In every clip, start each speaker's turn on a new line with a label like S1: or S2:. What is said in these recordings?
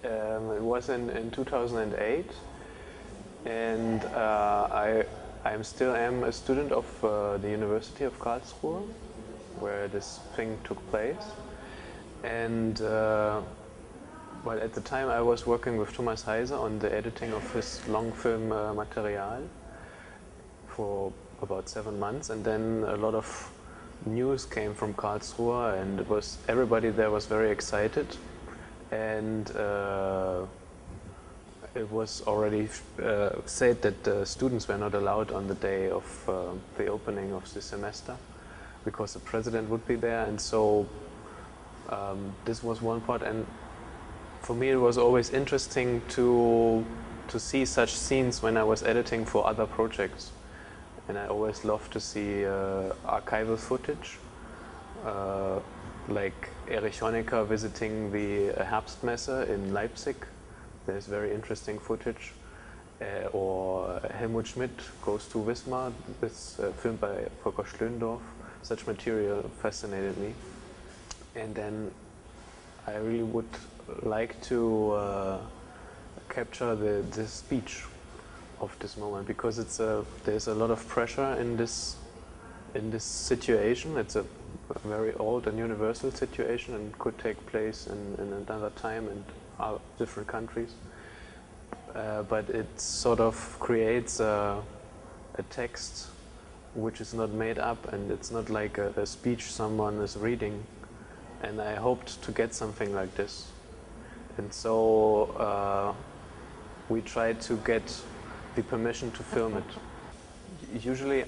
S1: It was in 2008, and I still am a student of the University of Karlsruhe, where this thing took place. And well, at the time I was working with Thomas Heiser on the editing of his long film Material for about 7 months, and then a lot of news came from Karlsruhe, and everybody there was very excited, and it was already said that the students were not allowed on the day of the opening of the semester because the president would be there, and so this was one part. And for me it was always interesting to see such scenes when I was editing for other projects, and I always loved to see archival footage, like Erich Honecker visiting the Herbstmesse in Leipzig. There's very interesting footage, or Helmut Schmidt goes to Wismar, this film by Volker Schlöndorff. Such material fascinated me, and then I really would like to capture the speech of this moment, because there's a lot of pressure in this situation. It's a very old and universal situation, and could take place in another time and different countries. But it sort of creates a text which is not made up, and it's not like a speech someone is reading. And I hoped to get something like this. And so we tried to get the permission to film it. Usually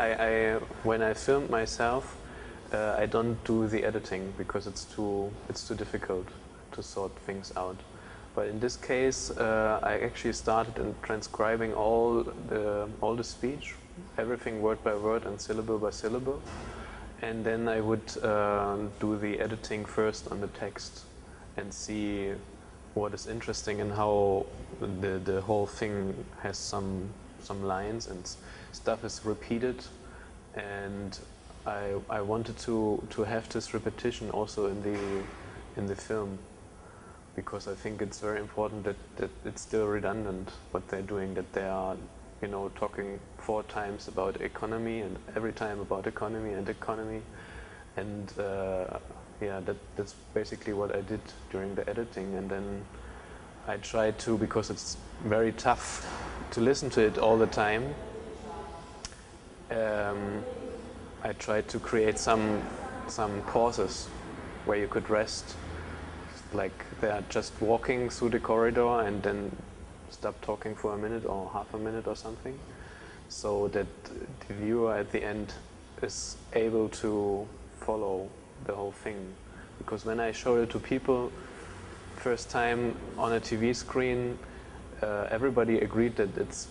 S1: when I film myself, I don't do the editing because it's too difficult to sort things out. But in this case, I actually started in transcribing all the speech, everything word by word and syllable by syllable, and then I would do the editing first on the text and see what is interesting and how the whole thing has some lines and stuff is repeated, and I wanted to have this repetition also in the film, because I think it's very important that it's still redundant what they're doing, that they are, you know, talking 4 times about economy and every time about economy, and yeah, that's basically what I did during the editing. And then I tried to, because it's very tough to listen to it all the time, I tried to create some pauses where you could rest, like they're just walking through the corridor and then stop talking for a minute or half a minute or something, so that the viewer at the end is able to follow the whole thing. Because when I showed it to people first time on a TV screen, everybody agreed that it's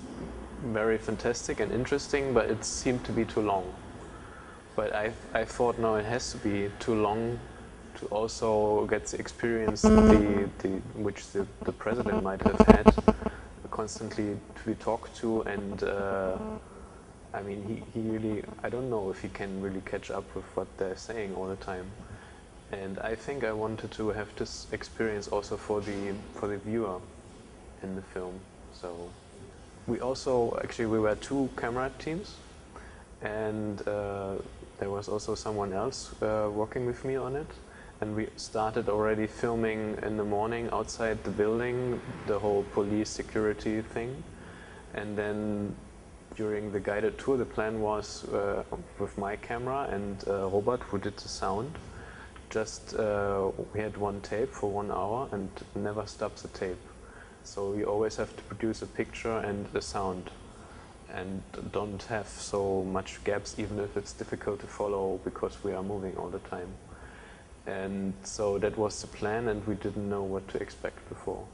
S1: very fantastic and interesting, but it seemed to be too long. But I thought, no, it has to be too long to also get the experience which the president might have had, constantly to be talked to, and I mean, he really, I don't know if he can really catch up with what they're saying all the time. And I think I wanted to have this experience also for the viewer in the film. So we were 2 camera teams, and there was also someone else working with me on it. And we started already filming in the morning outside the building, the whole police security thing. And then during the guided tour, the plan was with my camera and Robert, who did the sound, just we had 1 tape for 1 hour and never stops the tape. So you always have to produce a picture and the sound, and don't have so much gaps, even if it's difficult to follow because we are moving all the time. And so that was the plan, and we didn't know what to expect before.